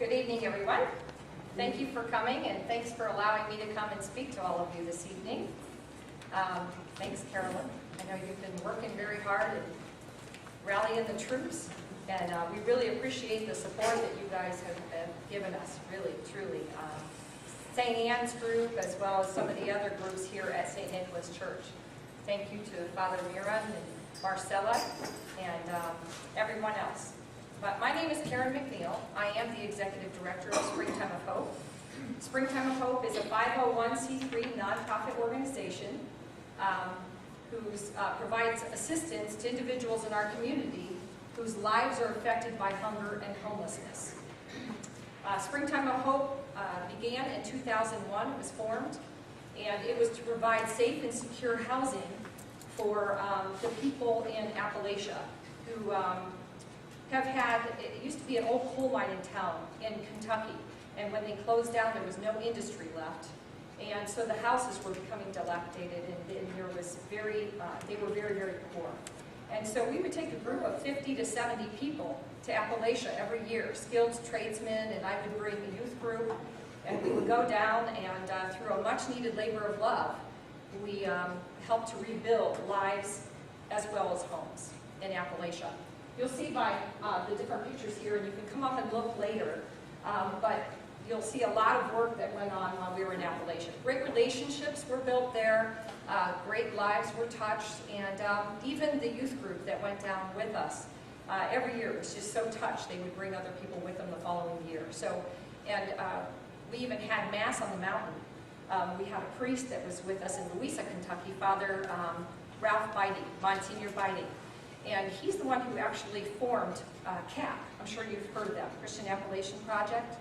Good evening, everyone. Thank you for coming, and thanks for allowing me to come and speak to all of you this evening. Thanks, Carolyn. I know you've been working very hard and rallying the troops, and we really appreciate the support that you guys have given us, really, truly. St. Anne's group, as well as some of the other groups here at St. Nicholas Church. Thank you to Father Miran and Marcella and everyone else. But my name is Karen McNeil. I am the Executive Director of Springtime of Hope. Springtime of Hope is a 501c3 nonprofit organization who provides assistance to individuals in our community whose lives are affected by hunger and homelessness. Springtime of Hope began in 2001. It was formed, and it was to provide safe and secure housing for the people in Appalachia who have had, it used to be an old coal mine in town in Kentucky, and when they closed down there was no industry left, and so the houses were becoming dilapidated, and there was they were very, very poor. And so we would take a group of 50 to 70 people to Appalachia every year, skilled tradesmen, and I would bring the youth group, and we would go down, and through a much-needed labor of love, we helped to rebuild lives as well as homes in Appalachia. You'll see by the different pictures here, and you can come up and look later, but you'll see a lot of work that went on while we were in Appalachia. Great relationships were built there, great lives were touched, and even the youth group that went down with us every year was just so touched they would bring other people with them the following year. So, and we even had Mass on the mountain. We had a priest that was with us in Louisa, Kentucky, Father Ralph Biding, Monsignor Biding. And he's the one who actually formed CAP. I'm sure you've heard of them, Christian Appalachian Project.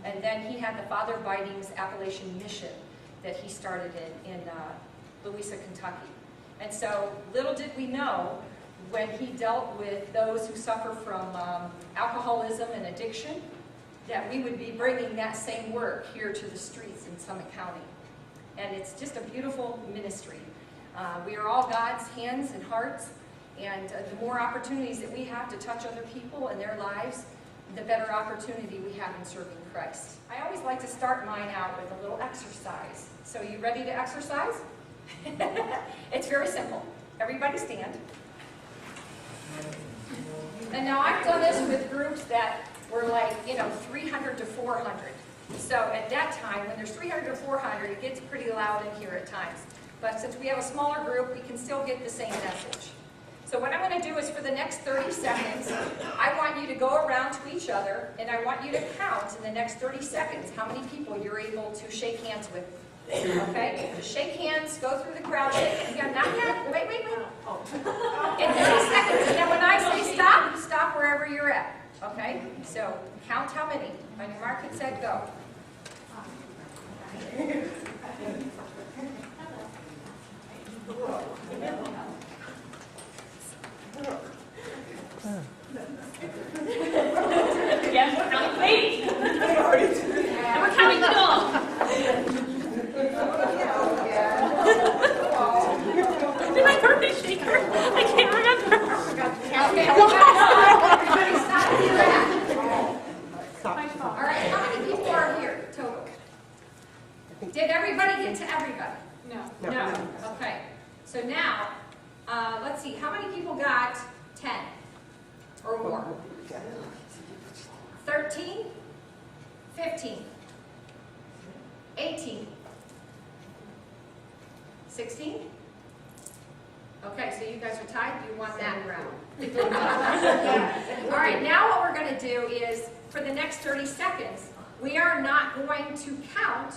And then he had the Father Biding's Appalachian Mission that he started in Louisa, Kentucky. And so little did we know, when he dealt with those who suffer from alcoholism and addiction, that we would be bringing that same work here to the streets in Summit County. And it's just a beautiful ministry. We are all God's hands and hearts, and the more opportunities that we have to touch other people and their lives, the better opportunity we have in serving Christ. I always like to start mine out with a little exercise. So you ready to exercise? It's very simple. Everybody stand. And now I've done this with groups that were like, 300 to 400. So at that time, when there's 300 to 400, it gets pretty loud in here at times. But since we have a smaller group, we can still get the same message. So what I'm going to do is, for the next 30 seconds, I want you to go around to each other, and I want you to count in the next 30 seconds how many people you're able to shake hands with. Okay? Shake hands, go through the crowd, shake hands. Not yet. Wait. In 30 seconds. And then when I say stop, stop wherever you're at. Okay? So count how many. On your mark and set, go. Yes, we're counting ladies. And we're counting the dog. Did my birthday shaker? I can't remember. Okay, everybody stop where you're at. All right, how many people are here total? Did everybody get to everybody? No. Okay. So now, let's see, how many people got 10 or more? 13, 15, 18, 16? Okay, so you guys are tied. You won that round. All right, now what we're going to do is, for the next 30 seconds, we are not going to count.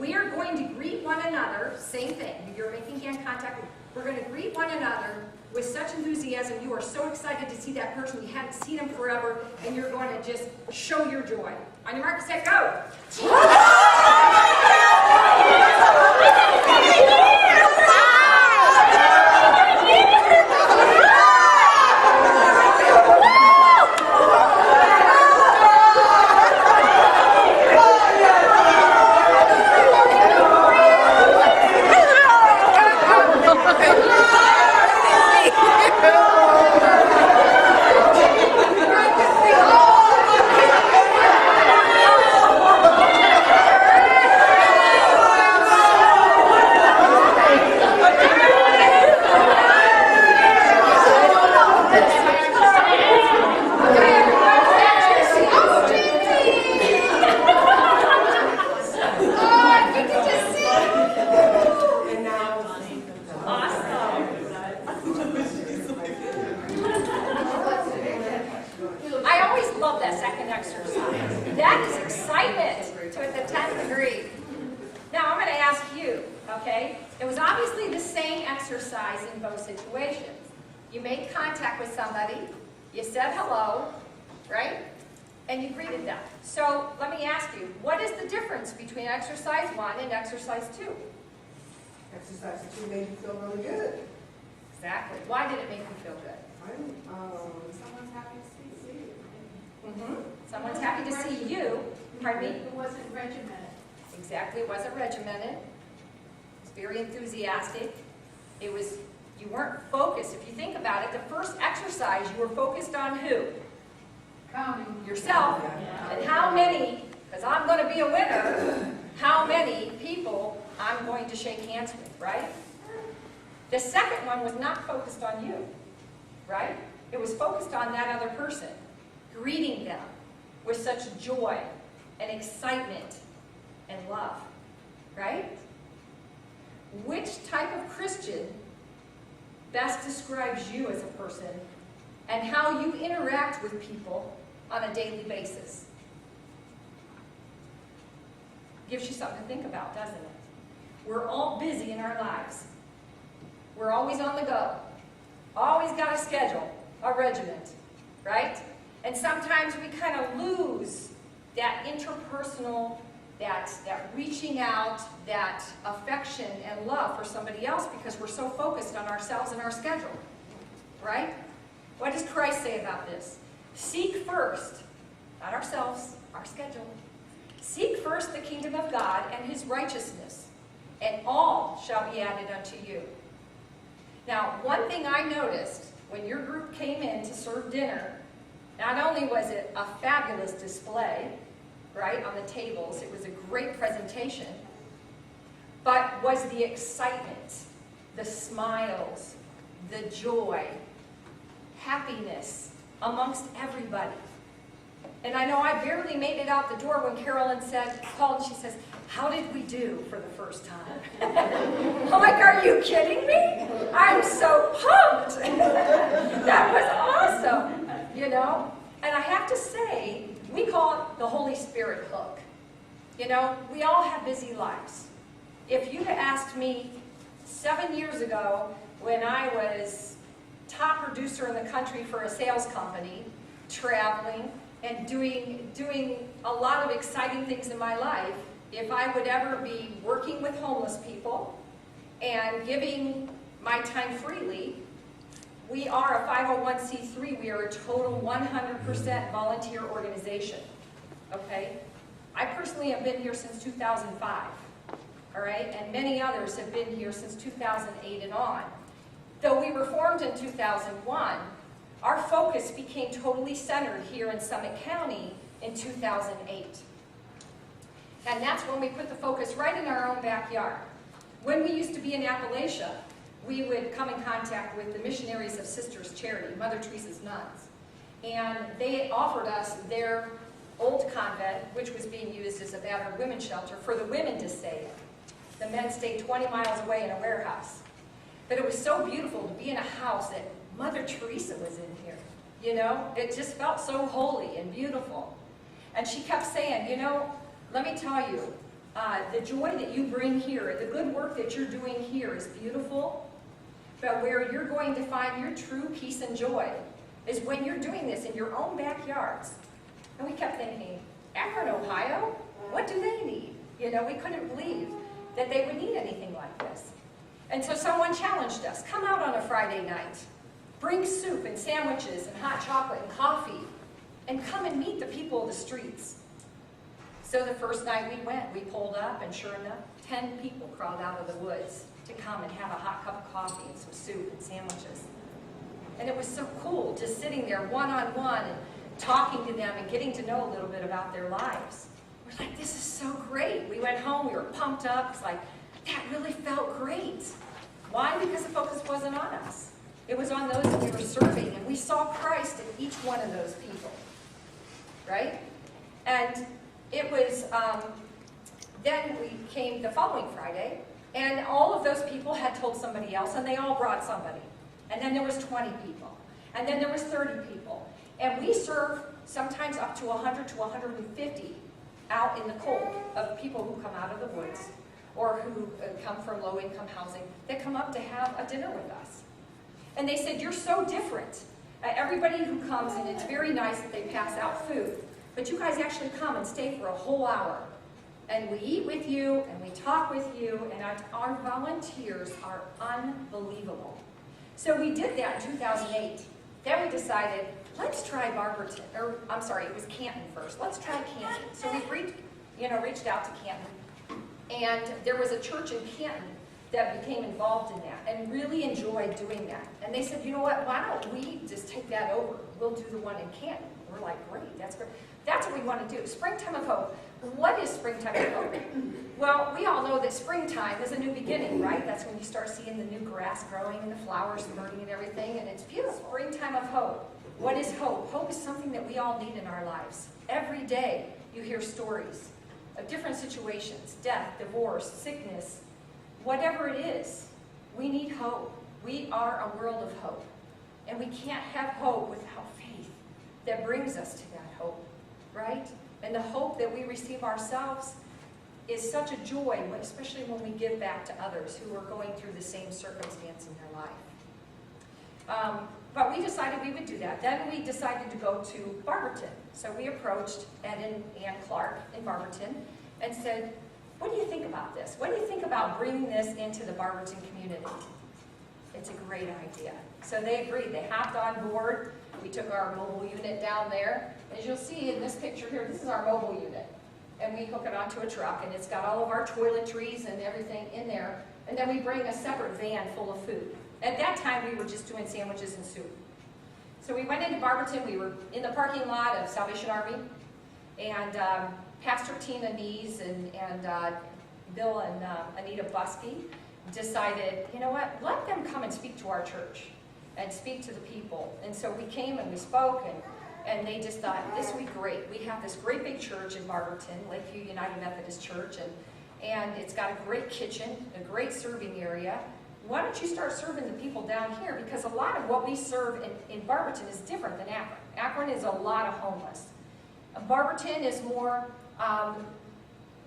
We are going to greet one another. Same thing. You're making hand contact. We're going to greet one another with such enthusiasm. You are so excited to see that person. You haven't seen them forever, and you're going to just show your joy. On your mark, set, go. second exercise. That is excitement to the 10th degree. Now, I'm going to ask you, okay? It was obviously the same exercise in both situations. You made contact with somebody, you said hello, right? And you greeted them. So let me ask you, what is the difference between exercise 1 and exercise 2? Exercise 2 made you feel really good. Exactly. Why did it make you feel good? Someone's happy to see you. Mm-hmm. Someone's happy to see you. Pardon me? It wasn't regimented. Exactly. It wasn't regimented. It was very enthusiastic. It was, you weren't focused. If you think about it, the first exercise, you were focused on who? Counting. Yourself. And how many, because I'm going to be a winner, how many people I'm going to shake hands with, right? The second one was not focused on you, right? It was focused on that other person, greeting them with such joy and excitement and love, right? Which type of Christian best describes you as a person and how you interact with people on a daily basis? Gives you something to think about, doesn't it? We're all busy in our lives. We're always on the go. Always got a schedule, a regiment, right? And sometimes we kind of lose that interpersonal, that reaching out, that affection and love for somebody else because we're so focused on ourselves and our schedule, right? What does Christ say about this? Seek first, not ourselves, our schedule. Seek first the kingdom of God and his righteousness, and all shall be added unto you. Now, one thing I noticed when your group came in to serve dinner, not only was it a fabulous display, right, on the tables, it was a great presentation, but was the excitement, the smiles, the joy, happiness amongst everybody. And I know I barely made it out the door when Carolyn called and she says, "How did we do for the first time?" I'm like, "Are you kidding me? I'm so pumped." That was awesome, you know? And I have to say, we call it the Holy Spirit hook. You know, we all have busy lives. If you had asked me 7 years ago when I was top producer in the country for a sales company, traveling, and doing a lot of exciting things in my life, if I would ever be working with homeless people and giving my time freely. We are a 501c3. We are a total 100% volunteer organization, okay? I personally have been here since 2005, all right? And many others have been here since 2008 and on. Though we were formed in 2001, our focus became totally centered here in Summit County in 2008. And that's when we put the focus right in our own backyard. When we used to be in Appalachia, we would come in contact with the Missionaries of Sisters Charity, Mother Teresa's nuns. And they offered us their old convent, which was being used as a battered women's shelter, for the women to stay in. The men stayed 20 miles away in a warehouse. But it was so beautiful to be in a house that Mother Teresa was in here. You know, it just felt so holy and beautiful. And she kept saying, you know, let me tell you, the joy that you bring here, the good work that you're doing here is beautiful, but where you're going to find your true peace and joy is when you're doing this in your own backyards. And we kept thinking, Akron, Ohio? What do they need? You know, we couldn't believe that they would need anything like this. And so someone challenged us, come out on a Friday night, bring soup and sandwiches and hot chocolate and coffee, and come and meet the people of the streets. So the first night we went, we pulled up, and sure enough, 10 people crawled out of the woods to come and have a hot cup of coffee and some soup and sandwiches. And it was so cool, just sitting there one-on-one and talking to them and getting to know a little bit about their lives. We're like, this is so great. We went home, we were pumped up. It's like, that really felt great. Why? Because the focus wasn't on us. It was on those that we were serving, and we saw Christ in each one of those people, right? And it was, then we came the following Friday, and all of those people had told somebody else, and they all brought somebody. And then there was 20 people, and then there was 30 people. And we serve sometimes up to 100 to 150 out in the cold of people who come out of the woods or who come from low-income housing that come up to have a dinner with us. And they said, you're so different. Everybody who comes, and it's very nice that they pass out food, but you guys actually come and stay for a whole hour. And we eat with you, and we talk with you, and our volunteers are unbelievable. So we did that in 2008. Then we decided, let's try Barberton, or I'm sorry, it was Canton first. Let's try Canton. So we reached out to Canton, and there was a church in Canton that became involved in that and really enjoyed doing that. And they said, you know what, why don't we just take that over? We'll do the one in Canton. We're like, great, that's great. That's what we want to do. Springtime of Hope. What is Springtime of Hope? Well, we all know that springtime is a new beginning, right? That's when you start seeing the new grass growing and the flowers sprouting and everything, and it's beautiful. Springtime of Hope. What is hope? Hope is something that we all need in our lives. Every day you hear stories of different situations, death, divorce, sickness, whatever it is, we need hope. We are a world of hope. And we can't have hope without faith that brings us to that hope, right? And the hope that we receive ourselves is such a joy, especially when we give back to others who are going through the same circumstance in their life. But we decided we would do that. Then we decided to go to Barberton. So we approached Ed and Ann Clark in Barberton and said, what do you think about this? What do you think about bringing this into the Barberton community? It's a great idea. So they agreed. They hopped on board. We took our mobile unit down there. As you'll see in this picture here, this is our mobile unit. And we hook it onto a truck, and it's got all of our toiletries and everything in there. And then we bring a separate van full of food. At that time, we were just doing sandwiches and soup. So we went into Barberton. We were in the parking lot of Salvation Army. And Pastor Tina Nees and Bill and Anita Buskey decided, you know what, let them come and speak to our church and speak to the people. And so we came and we spoke, and they just thought, this would be great. We have this great big church in Barberton, Lakeview United Methodist Church, and it's got a great kitchen, a great serving area. Why don't you start serving the people down here? Because a lot of what we serve in Barberton is different than Akron. Akron is a lot of homeless. Barberton is more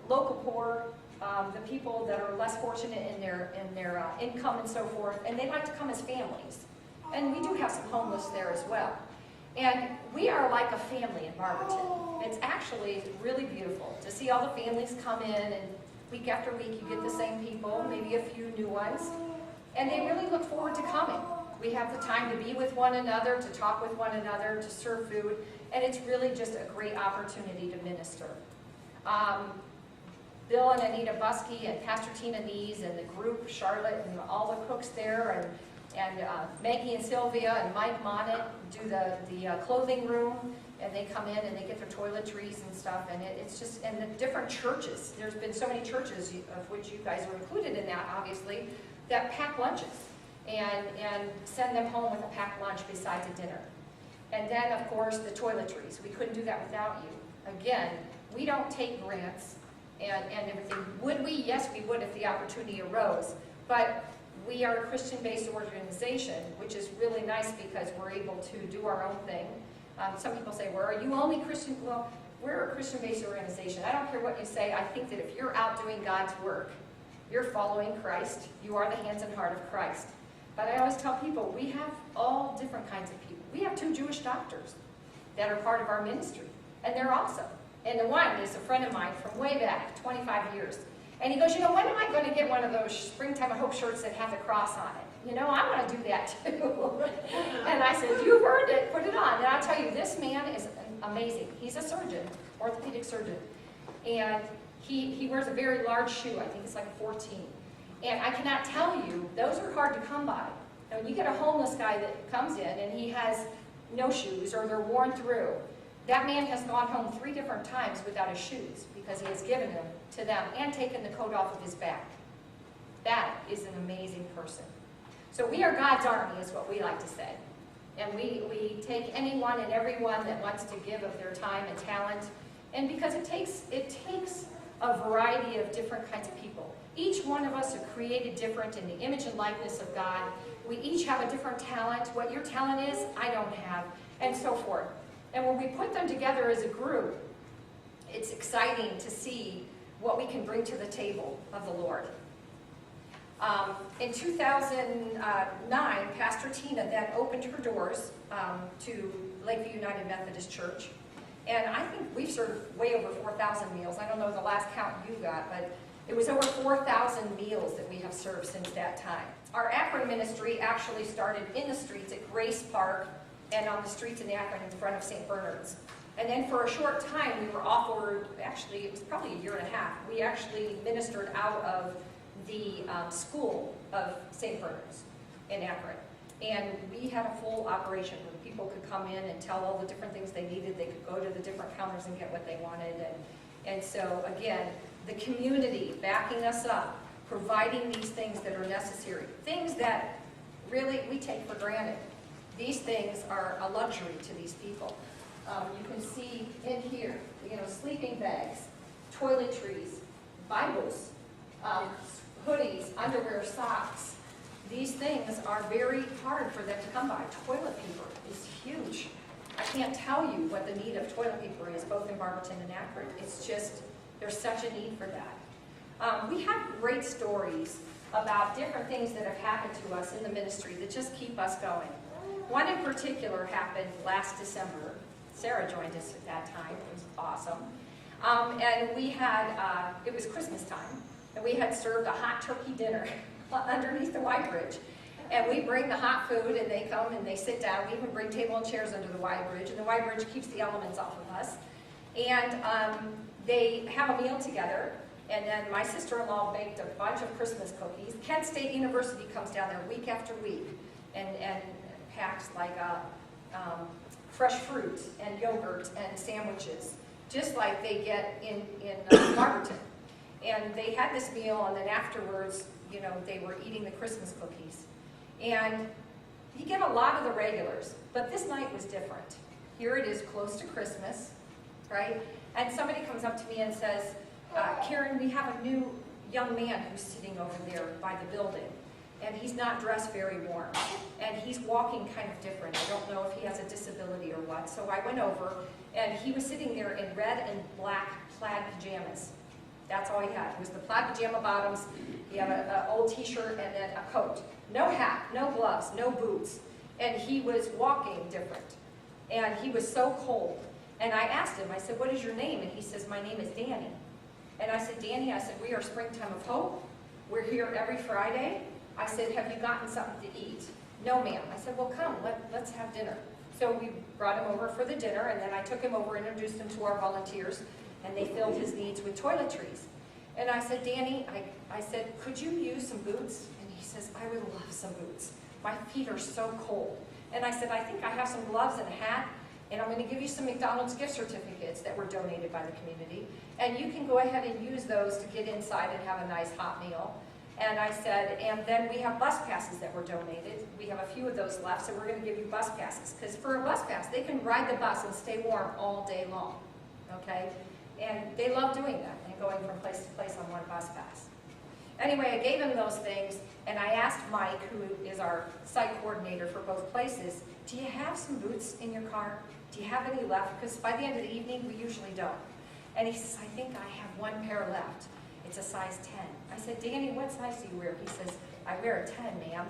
local poor, the people that are less fortunate in their income and so forth, and they like to come as families. And we do have some homeless there as well. And we are like a family in Barberton. It's actually really beautiful to see all the families come in, and week after week you get the same people, maybe a few new ones, and they really look forward to coming. We have the time to be with one another, to talk with one another, to serve food, and it's really just a great opportunity to minister. Bill and Anita Buskey and Pastor Tina Nees and the group, Charlotte and all the cooks there, and Maggie and Sylvia and Mike Monnet do the clothing room, and they come in and they get their toiletries and stuff, and it's just, and the different churches. There's been so many churches, of which you guys are included in that, obviously, that pack lunches and send them home with a packed lunch besides a dinner. And then, of course, the toiletries. We couldn't do that without you. Again, we don't take grants and everything. Would we? Yes, we would if the opportunity arose. But we are a Christian-based organization, which is really nice because we're able to do our own thing. Some people say, well, are you only Christian? Well, we're a Christian-based organization. I don't care what you say. I think that if you're out doing God's work, you're following Christ. You are the hands and heart of Christ. But I always tell people, we have all different kinds of people. We have 2 Jewish doctors that are part of our ministry, and they're awesome. And the one is a friend of mine from way back, 25 years. And he goes, you know, when am I going to get one of those Springtime of Hope shirts that have the cross on it? You know, I want to do that too. And I said, you've earned it, put it on. And I'll tell you, this man is amazing. He's a surgeon, orthopedic surgeon. And he wears a very large shoe. I think it's like a 14. And I cannot tell you, those are hard to come by. Now, when you get a homeless guy that comes in and he has no shoes or they're worn through, that man has gone home 3 different times without his shoes because he has given them to them and taken the coat off of his back. That is an amazing person. So we are God's army, is what we like to say. And we take anyone and everyone that wants to give of their time and talent. And because it takes a variety of different kinds of people. Each one of us are created different in the image and likeness of God. We each have a different talent. What your talent is, I don't have, and so forth. And when we put them together as a group, it's exciting to see what we can bring to the table of the Lord. In 2009, Pastor Tina then opened her doors to Lakeview United Methodist Church. And I think we've served way over 4,000 meals. I don't know the last count you got, but it was over 4,000 meals that we have served since that time. Our Akron ministry actually started in the streets at Grace Park and on the streets in Akron in front of St. Bernard's. And then for a short time, we were offered, actually, it was probably a year and a half, we actually ministered out of the school of St. Bernard's in Akron. And we had a full operation where people could come in and tell all the different things they needed. They could go to the different counters and get what they wanted. And so, again, the community backing us up, providing these things that are necessary, things that really we take for granted. These things are a luxury to these people. You can see in here, sleeping bags, toiletries, Bibles, hoodies, underwear, socks. These things are very hard for them to come by. Toilet paper is huge. I can't tell you what the need of toilet paper is, both in Barberton and Akron. It's just, there's such a need for that. We have great stories about different things that have happened to us in the ministry that just keep us going. One in particular happened last December. Sarah joined us at that time. It was awesome. And we had, it was Christmas time, and we had served a hot turkey dinner underneath the Y Bridge. And we bring the hot food, and they come and they sit down. We even bring table and chairs under the Y Bridge, and the Y Bridge keeps the elements off of us. And they have a meal together, and then my sister-in-law baked a bunch of Christmas cookies. Kent State University comes down there week after week and packs like fresh fruit and yogurt and sandwiches, just like they get in Barberton. And they had this meal, and then afterwards, they were eating the Christmas cookies. And you get a lot of the regulars, but this night was different. Here it is close to Christmas, right? And somebody comes up to me and says, Karen, we have a new young man who's sitting over there by the building, and he's not dressed very warm, and he's walking kind of different. I don't know if he has a disability or what. So I went over, and he was sitting there in red and black plaid pajamas. That's all he had. It was the plaid pajama bottoms. He had an old t-shirt and then a coat. No hat, no gloves, no boots. And he was walking different. And he was so cold. And I asked him, I said, what is your name? And he says, my name is Danny. And I said, Danny, I said, we are Springtime of Hope. We're here every Friday. I said, have you gotten something to eat? No, ma'am. I said, well, come, let's have dinner. So we brought him over for the dinner, and then I took him over and introduced him to our volunteers, and they filled his needs with toiletries. And I said, Danny, I said, could you use some boots? And he says, I would love some boots. My feet are so cold. And I said, I think I have some gloves and a hat, and I'm going to give you some McDonald's gift certificates that were donated by the community. And you can go ahead and use those to get inside and have a nice hot meal. And I said, and then we have bus passes that were donated. We have a few of those left, so we're going to give you bus passes. Because for a bus pass, they can ride the bus and stay warm all day long. Okay? And they love doing that and going from place to place on one bus pass. Anyway, I gave him those things, and I asked Mike, who is our site coordinator for both places, do you have some boots in your car? Do you have any left? Because by the end of the evening, we usually don't. And he says, I think I have one pair left. It's a size 10. I said, Danny, what size do you wear? He says, I wear a 10, ma'am.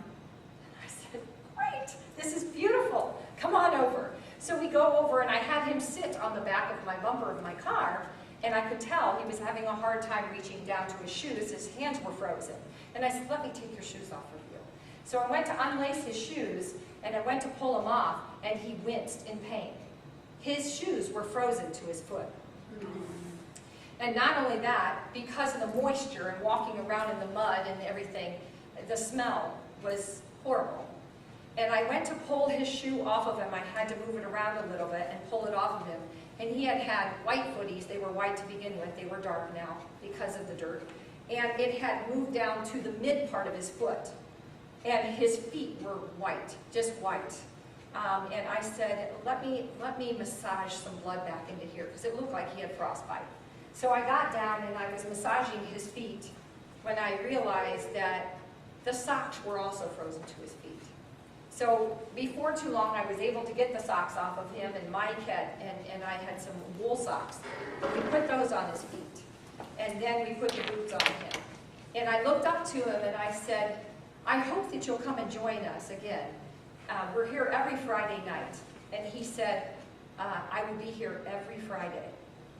I said, great, this is beautiful. Come on over. So we go over, and I had him sit on the back of my bumper of my car, and I could tell he was having a hard time reaching down to his shoes. His hands were frozen. And I said, let me take your shoes off of you. So I went to unlace his shoes, and I went to pull them off, and he winced in pain. His shoes were frozen to his foot. And not only that, because of the moisture and walking around in the mud and everything, the smell was horrible. And I went to pull his shoe off of him. I had to move it around a little bit and pull it off of him. And he had had white footies. They were white to begin with. They were dark now because of the dirt. And it had moved down to the mid part of his foot. And his feet were white, just white. And I said, let me massage some blood back into here, because it looked like he had frostbite. So I got down and I was massaging his feet when I realized that the socks were also frozen to his feet. So before too long, I was able to get the socks off of him, and Mike had, and I had some wool socks. We put those on his feet, and then we put the boots on him. And I looked up to him and I said, I hope that you'll come and join us again. We're here every Friday night. And he said, I will be here every Friday.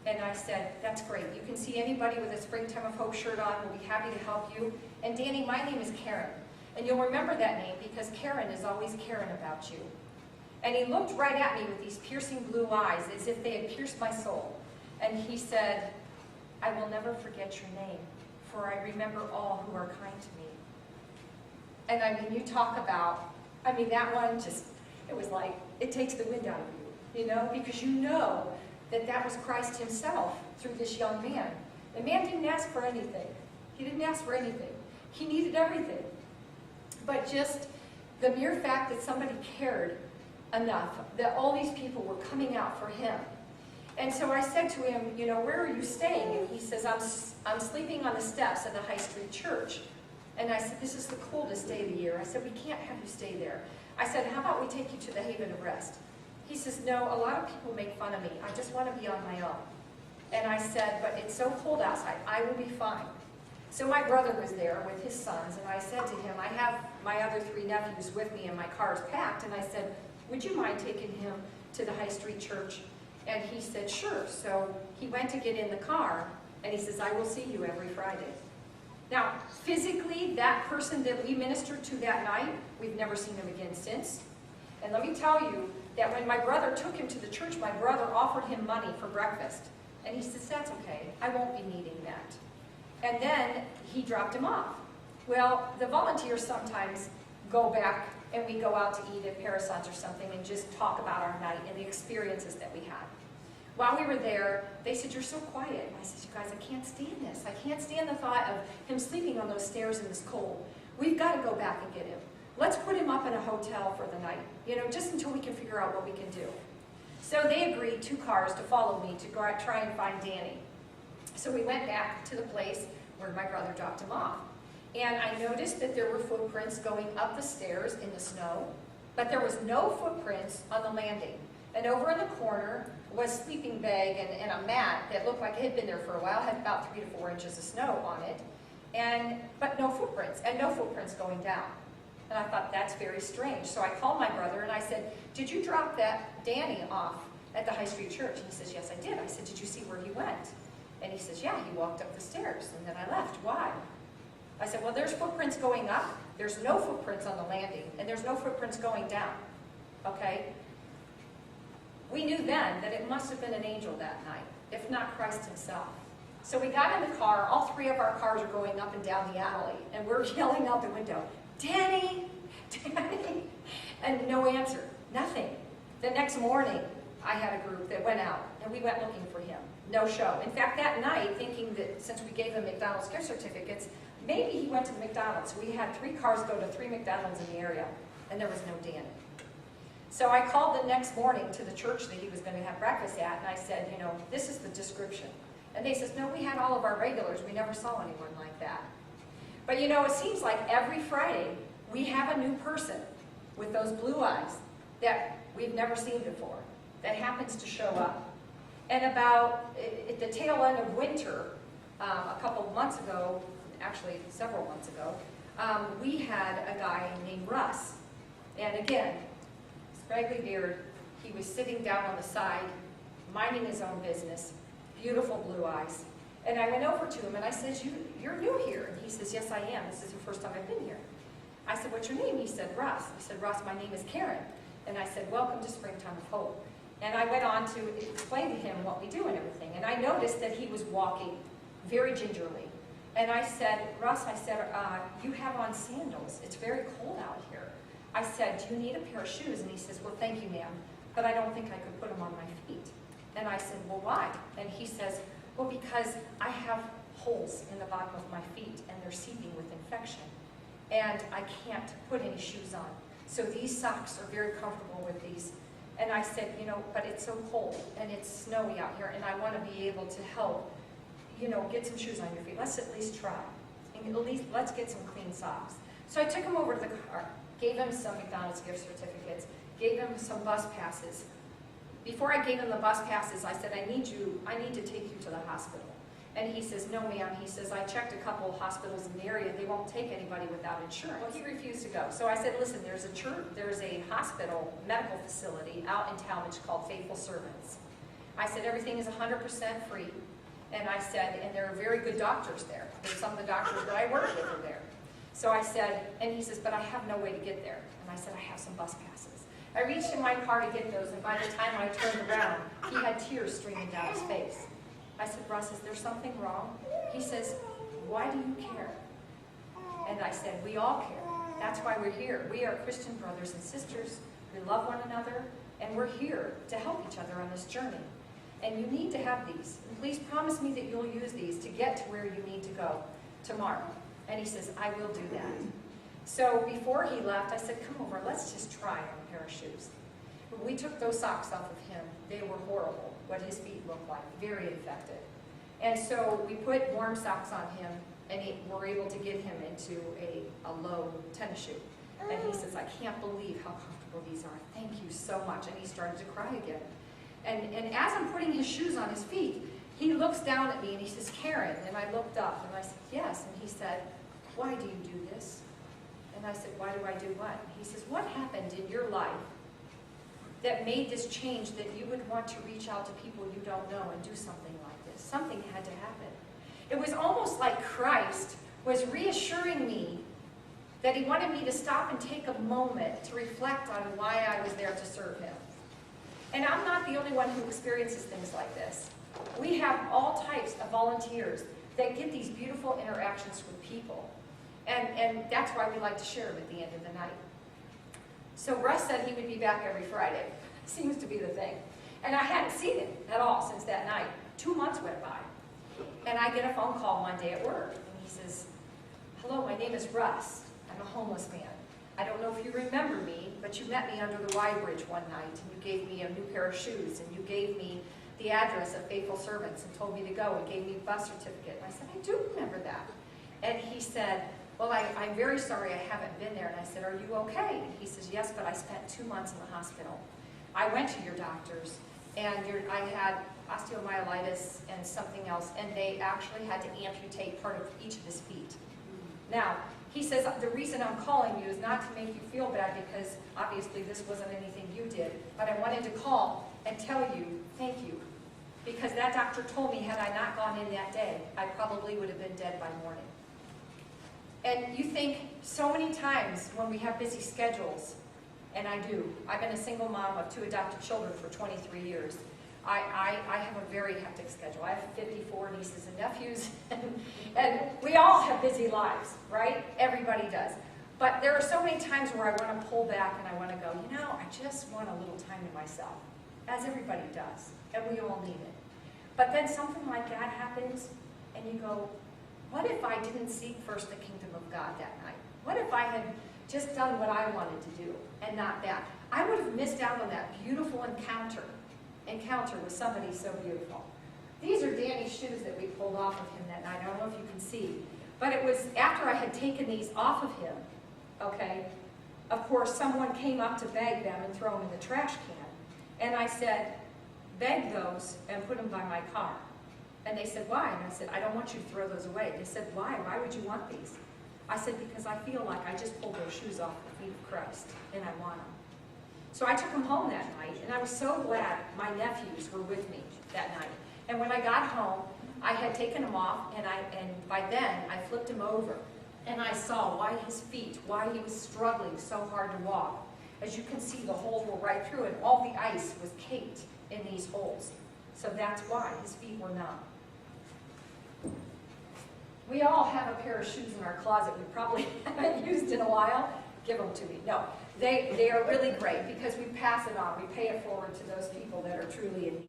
And I said, that's great. You can see anybody with a Springtime of Hope shirt on. We'll be happy to help you. And Danny, my name is Karen. And you'll remember that name because Karen is always caring about you. And he looked right at me with these piercing blue eyes as if they had pierced my soul. And he said, I will never forget your name, for I remember all who are kind to me. And I mean, you talk about, I mean, that one just, it was like, it takes the wind out of you, you know, because you know that that was Christ himself through this young man. The man didn't ask for anything. He didn't ask for anything. He needed everything. But just the mere fact that somebody cared enough, that all these people were coming out for him. And so I said to him, you know, where are you staying? And he says, I'm sleeping on the steps of the High Street Church. And I said, this is the coldest day of the year. I said, we can't have you stay there. I said, how about we take you to the Haven of Rest? He says, no, a lot of people make fun of me. I just want to be on my own. And I said, but it's so cold outside. I will be fine. So my brother was there with his sons, and I said to him, I have my other 3 nephews with me, and my car is packed. And I said, would you mind taking him to the High Street Church? And he said, sure. So he went to get in the car, and he says, I will see you every Friday. Now, physically, that person that we ministered to that night, we've never seen him again since. And let me tell you that when my brother took him to the church, my brother offered him money for breakfast. And he says, that's okay. I won't be needing that. And then he dropped him off. Well, the volunteers sometimes go back and we go out to eat at Parasons or something and just talk about our night and the experiences that we had. While we were there, they said, you're so quiet. And I said, you guys, I can't stand this. I can't stand the thought of him sleeping on those stairs in this cold. We've got to go back and get him. Let's put him up in a hotel for the night, you know, just until we can figure out what we can do. So they agreed, 2 cars, to follow me to go out, try and find Danny. So we went back to the place where my brother dropped him off. And I noticed that there were footprints going up the stairs in the snow, but there was no footprints on the landing. And over in the corner was a sleeping bag and a mat that looked like it had been there for a while, had about 3 to 4 inches of snow on it, but no footprints, and no footprints going down. And I thought, that's very strange. So I called my brother and I said, did you drop that Danny off at the High Street Church? And he says, yes, I did. I said, did you see where he went? And he says, yeah, he walked up the stairs, and then I left. Why? I said, well, there's footprints going up, there's no footprints on the landing, and there's no footprints going down, okay? We knew then that it must have been an angel that night, if not Christ himself. So we got in the car, all 3 of our cars are going up and down the alley, and we're yelling out the window, Danny, Danny, and no answer, nothing. The next morning, I had a group that went out, and we went looking for him. No show. In fact, that night, thinking that since we gave him McDonald's gift certificates, maybe he went to the McDonald's. We had 3 cars go to 3 McDonald's in the area, and there was no Danny. So I called the next morning to the church that he was going to have breakfast at, and I said, you know, this is the description. And they said, no, we had all of our regulars. We never saw anyone like that. But you know, it seems like every Friday, we have a new person with those blue eyes that we've never seen before, that happens to show up. And about at the tail end of winter, a couple of months ago, actually several months ago, we had a guy named Russ. And again, scraggly beard, he was sitting down on the side, minding his own business, beautiful blue eyes. And I went over to him and I said, you're new here. And he says, yes, I am. This is the first time I've been here. I said, what's your name? He said, Russ. I said, Russ, my name is Karen. And I said, welcome to Springtime of Hope. And I went on to explain to him what we do and everything. And I noticed that he was walking very gingerly. And I said, Russ, I said, you have on sandals. It's very cold out here. I said, do you need a pair of shoes? And he says, well, thank you, ma'am, but I don't think I could put them on my feet. And I said, well, why? And he says, well, because I have holes in the bottom of my feet, and they're seeping with infection. And I can't put any shoes on. So these socks are very comfortable with these. And I said, you know, but it's so cold, and it's snowy out here, and I want to be able to help, you know, get some shoes on your feet. Let's at least try. And at least let's get some clean socks. So I took him over to the car, gave him some McDonald's gift certificates, gave him some bus passes. Before I gave him the bus passes, I said, I need to take you to the hospital. And he says, no ma'am, he says, I checked a couple of hospitals in the area, they won't take anybody without insurance. Well, he refused to go. So I said, listen, there's a hospital, medical facility out in Talmadge called Faithful Servants. I said, everything is 100% free. And I said, and there are very good doctors there. There's some of the doctors that I work with are there. So I said, and he says, but I have no way to get there. And I said, I have some bus passes. I reached in my car to get those, and by the time I turned around, he had tears streaming down his face. I said, Russ, is there something wrong? He says, why do you care? And I said, we all care. That's why we're here. We are Christian brothers and sisters. We love one another, and we're here to help each other on this journey. And you need to have these. And please promise me that you'll use these to get to where you need to go tomorrow. And he says, I will do that. So before he left, I said, come over, let's just try on a pair of shoes. We took those socks off of him. They were horrible, what his feet looked like, very infected. And so we put warm socks on him, and we're able to get him into a low tennis shoe. And he says, I can't believe how comfortable these are. Thank you so much. And he started to cry again. And as I'm putting his shoes on his feet, he looks down at me and he says, Karen. And I looked up and I said, yes. And he said, why do you do this? And I said, why do I do what? He says, what happened in your life that made this change that you would want to reach out to people you don't know and do something like this? Something had to happen. It was almost like Christ was reassuring me that he wanted me to stop and take a moment to reflect on why I was there to serve him. And I'm not the only one who experiences things like this. We have all types of volunteers that get these beautiful interactions with people. And that's why we like to share them at the end of the night. So Russ said he would be back every Friday. Seems to be the thing. And I hadn't seen him at all since that night. 2 months went by. And I get a phone call one day at work. And he says, hello, my name is Russ. I'm a homeless man. I don't know if you remember me, but you met me under the Y Bridge one night, and you gave me a new pair of shoes, and you gave me the address of Faithful Servants and told me to go and gave me a bus certificate. And I said, I do remember that. And he said, well, I'm very sorry I haven't been there. And I said, are you okay? And he says, yes, but I spent 2 months in the hospital. I went to your doctors, and I had osteomyelitis and something else, and they actually had to amputate part of each of his feet. Now, he says, the reason I'm calling you is not to make you feel bad because obviously this wasn't anything you did, but I wanted to call and tell you thank you. Because that doctor told me had I not gone in that day, I probably would have been dead by morning. And you think so many times when we have busy schedules, and I do. I've been a single mom of 2 adopted children for 23 years. I have a very hectic schedule. I have 54 nieces and nephews, and we all have busy lives, right? Everybody does. But there are so many times where I want to pull back and I want to go, you know, I just want a little time to myself, as everybody does, and we all need it. But then something like that happens, and you go, what if I didn't seek first the kingdom of God that night? What if I had just done what I wanted to do and not that? I would have missed out on that beautiful encounter with somebody so beautiful. These are Danny's shoes that we pulled off of him that night. I don't know if you can see. But it was after I had taken these off of him, okay, of course, someone came up to beg them and throw them in the trash can. And I said, beg those and put them by my car. And they said, why? And I said, I don't want you to throw those away. They said, why? Why would you want these? I said, because I feel like I just pulled those shoes off the feet of Christ, and I want them. So I took them home that night, and I was so glad my nephews were with me that night. And when I got home, I had taken them off, and by then, I flipped him over, and I saw why he was struggling so hard to walk. As you can see, the holes were right through, and all the ice was caked in these holes. So that's why his feet were numb. We all have a pair of shoes in our closet we probably haven't used in a while. Give them to me. No, they are really great because we pass it on. We pay it forward to those people that are truly in need.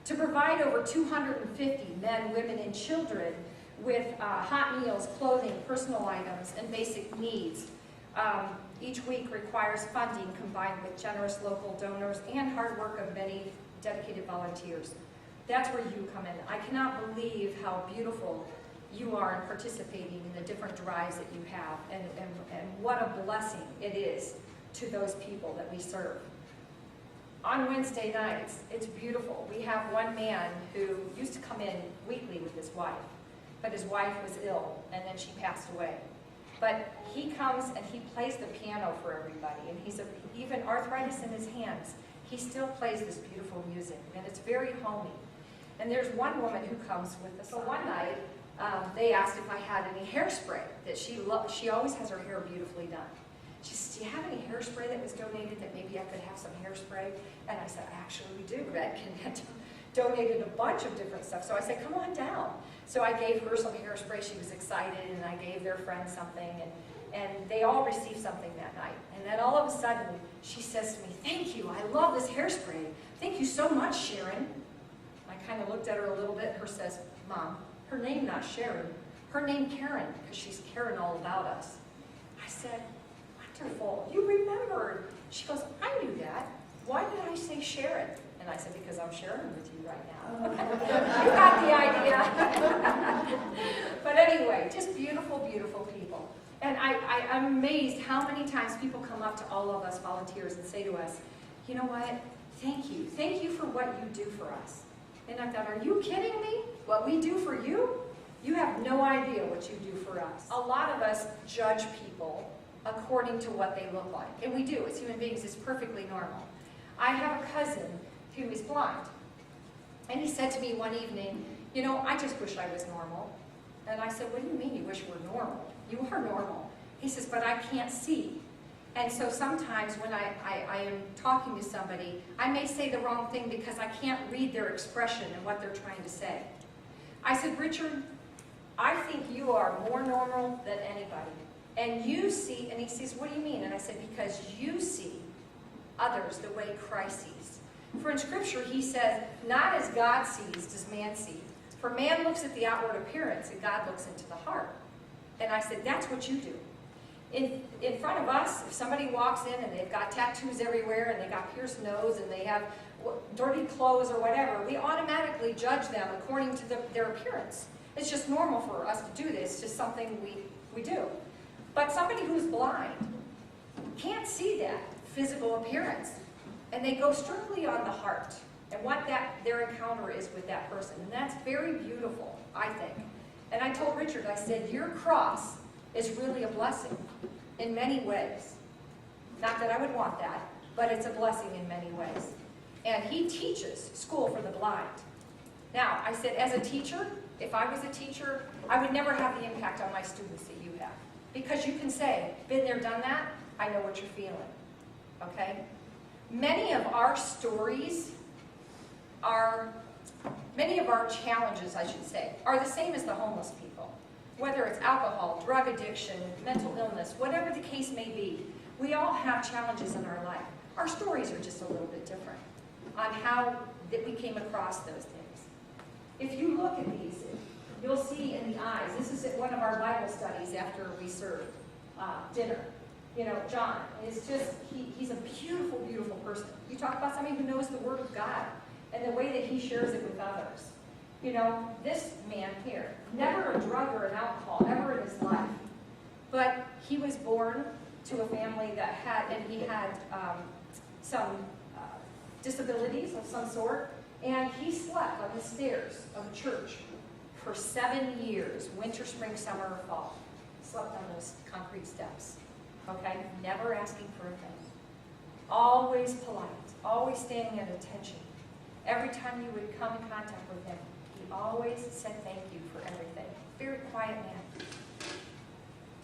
To provide over 250 men, women, and children with hot meals, clothing, personal items, and basic needs. Each week requires funding combined with generous local donors and hard work of many dedicated volunteers. That's where you come in. I cannot believe how beautiful you are in participating in the different drives that you have, and what a blessing it is to those people that we serve. On Wednesday nights, it's beautiful. We have one man who used to come in weekly with his wife, but his wife was ill, and then she passed away. But he comes and he plays the piano for everybody, and even arthritis in his hands, he still plays this beautiful music, and it's very homey. And there's one woman who comes with us. So one night, they asked if I had any hairspray, that she always has her hair beautifully done. She said, do you have any hairspray that was donated that maybe I could have some hairspray? And I said, actually we do. Red had donated a bunch of different stuff. So I said, come on down. So I gave her some hairspray. She was excited, and I gave their friend something. And they all received something that night. And then all of a sudden, she says to me, thank you. I love this hairspray. Thank you so much, Sharon. I kind of looked at her a little bit. Her says, Mom, her name not Sharon. Her name Karen, because she's caring all about us. I said, wonderful, you remembered. She goes, I knew that. Why did I say Sharon? And I said, because I'm sharing with you right now. You got the idea. But anyway, just beautiful, beautiful people. And I'm amazed how many times people come up to all of us volunteers and say to us, you know what, thank you. Thank you for what you do for us. And I thought, are you kidding me? What we do for you? You have no idea what you do for us. A lot of us judge people according to what they look like. And we do, as human beings, it's perfectly normal. I have a cousin who is blind. And he said to me one evening, you know, I just wish I was normal. And I said, what do you mean you wish you were normal? You are normal. He says, but I can't see. And so sometimes when I am talking to somebody, I may say the wrong thing because I can't read their expression and what they're trying to say. I said, Richard, I think you are more normal than anybody. And you see, and he says, what do you mean? And I said, because you see others the way Christ sees. For in Scripture, he says, not as God sees does man see. For man looks at the outward appearance, and God looks into the heart. And I said, that's what you do. In front of us, if somebody walks in and they've got tattoos everywhere, and they got pierced nose, and they have dirty clothes or whatever, we automatically judge them according to their appearance. It's just normal for us to do this. It's just something we do. But somebody who's blind can't see that physical appearance. And they go strictly on the heart and what their encounter is with that person. And that's very beautiful, I think. And I told Richard, I said, your cross is really a blessing in many ways. Not that I would want that, but it's a blessing in many ways. And he teaches school for the blind. Now, I said, as a teacher, if I was a teacher, I would never have the impact on my students that you have. Because you can say, been there, done that, I know what you're feeling, okay? Many of our stories many of our challenges, I should say, are the same as the homeless people. Whether it's alcohol, drug addiction, mental illness, whatever the case may be, we all have challenges in our life. Our stories are just a little bit different on how that we came across those things. If you look at these, you'll see in the eyes, this is at one of our Bible studies after we served dinner. You know, John is just, he's a beautiful, beautiful person. You talk about somebody who knows the Word of God and the way that he shares it with others. You know, this man here, never a drug or an alcohol ever in his life. But he was born to a family that had, and he had some disabilities of some sort, and he slept on the stairs of a church for 7 years, winter, spring, summer, or fall. Slept on those concrete steps, okay? Never asking for a thing. Always polite, always standing at attention. Every time you would come in contact with him, he always said thank you for everything. Very quiet man.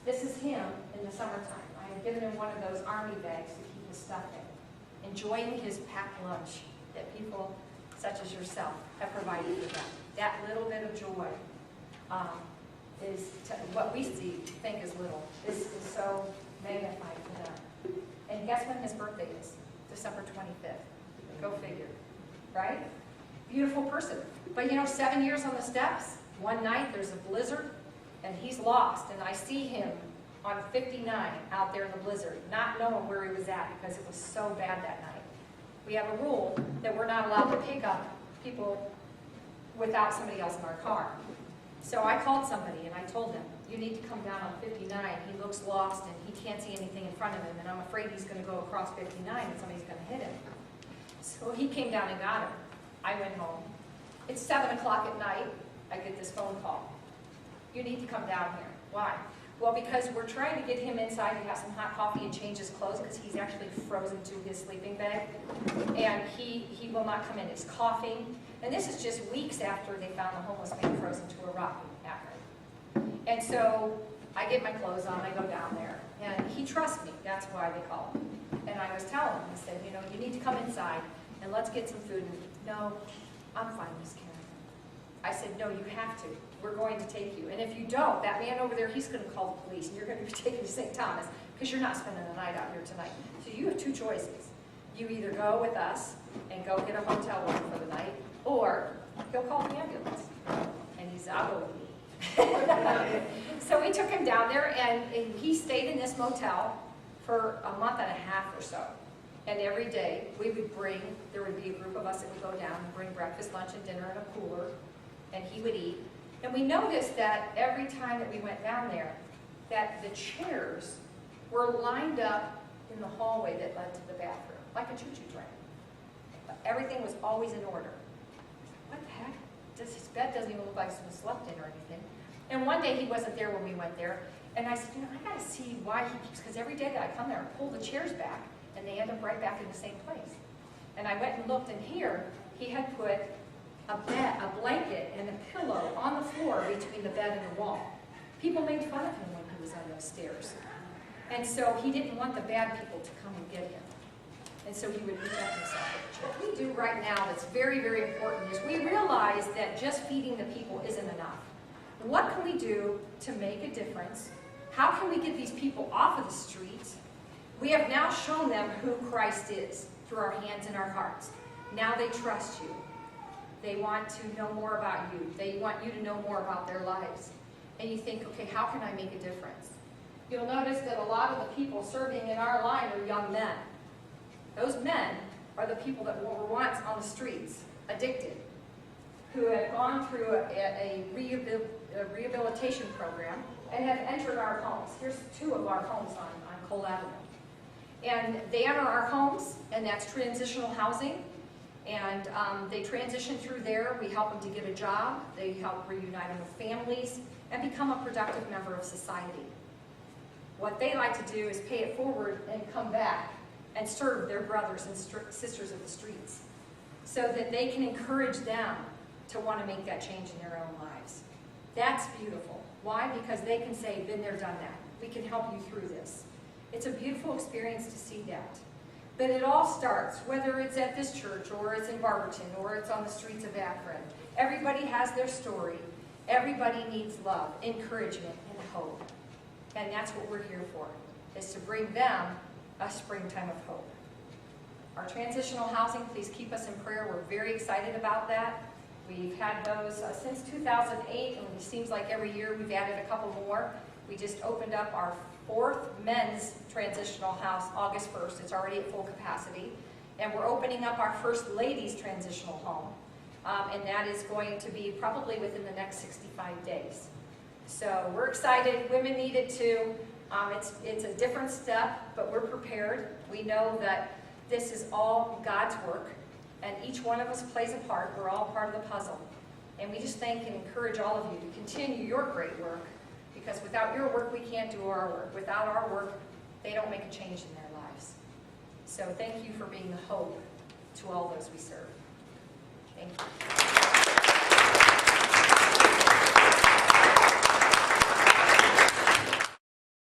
This is him in the summertime. I had given him one of those army bags to keep his stuff in, enjoying his packed lunch that people such as yourself have provided for them. That little bit of joy is what we think is little. This is so magnified for them. And guess when his birthday is? December 25th. Go figure. Right? Beautiful person. But you know, 7 years on the steps, one night there's a blizzard, and he's lost. And I see him on 59 out there in the blizzard, not knowing where he was at because it was so bad that night. We have a rule that we're not allowed to pick up people without somebody else in our car. So I called somebody and I told him, you need to come down on 59. He looks lost and he can't see anything in front of him, and I'm afraid he's going to go across 59 and somebody's going to hit him. So he came down and got him. I went home. It's 7 o'clock at night. I get this phone call. You need to come down here. Why? Well, because we're trying to get him inside to have some hot coffee and change his clothes because he's actually frozen to his sleeping bag. And he will not come in. He's coughing. And this is just weeks after they found the homeless man frozen to a rock in Akron. And so I get my clothes on, I go down there. And he trusts me. That's why they call him. And I was telling him, I said, you know, you need to come inside and let's get some food. And no, I'm fine, Miss Karen. I said, no, you have to. We're going to take you. And if you don't, that man over there, he's going to call the police, and you're going to be taken to St. Thomas because you're not spending the night out here tonight. So you have two choices. You either go with us and go get a hotel room for the night, or he'll call the ambulance. And he said, I'll go with you. So we took him down there, and he stayed in this motel for a month and a half or so. And every day we would bring, there would be a group of us that would go down and bring breakfast, lunch, and dinner in a cooler, and he would eat. And we noticed that every time that we went down there, that the chairs were lined up in the hallway that led to the bathroom, like a choo-choo train. Everything was always in order. What the heck? His bed doesn't even look like it was slept in or anything. And one day he wasn't there when we went there, and I said, you know, I gotta see why he keeps, because every day that I come there and pull the chairs back, and they end up right back in the same place. And I went and looked, and here he had put a bed, a blanket, and a pillow on the floor between the bed and the wall. People made fun of him when he was on those stairs. And so he didn't want the bad people to come and get him. And so he would protect himself. What we do right now that's very, very important is we realize that just feeding the people isn't enough. What can we do to make a difference? How can we get these people off of the streets? We have now shown them who Christ is through our hands and our hearts. Now they trust you. They want to know more about you. They want you to know more about their lives. And you think, okay, how can I make a difference? You'll notice that a lot of the people serving in our line are young men. Those men are the people that were once on the streets, addicted, who have gone through a rehabilitation program and have entered our homes. Here's two of our homes on Cole Avenue. And they enter our homes, and that's transitional housing. And they transition through there. We help them to get a job. They help reunite them with families and become a productive member of society. What they like to do is pay it forward and come back and serve their brothers and sisters of the streets so that they can encourage them to want to make that change in their own lives. That's beautiful. Why? Because they can say, been there, done that. We can help you through this. It's a beautiful experience to see that. But it all starts, whether it's at this church, or it's in Barberton, or it's on the streets of Akron. Everybody has their story. Everybody needs love, encouragement, and hope. And that's what we're here for, is to bring them a springtime of hope. Our transitional housing, please keep us in prayer. We're very excited about that. We've had those since 2008, and it seems like every year we've added a couple more. We just opened up our 4th men's transitional house August 1st. It's already at full capacity. And we're opening up our first ladies transitional home. And that is going to be probably within the next 65 days. So we're excited. Women need it too. It's a different step, but we're prepared. We know that this is all God's work, and each one of us plays a part. We're all part of the puzzle. And we just thank and encourage all of you to continue your great work, because without your work, we can't do our work. Without our work, they don't make a change in their lives. So thank you for being the hope to all those we serve. Thank you.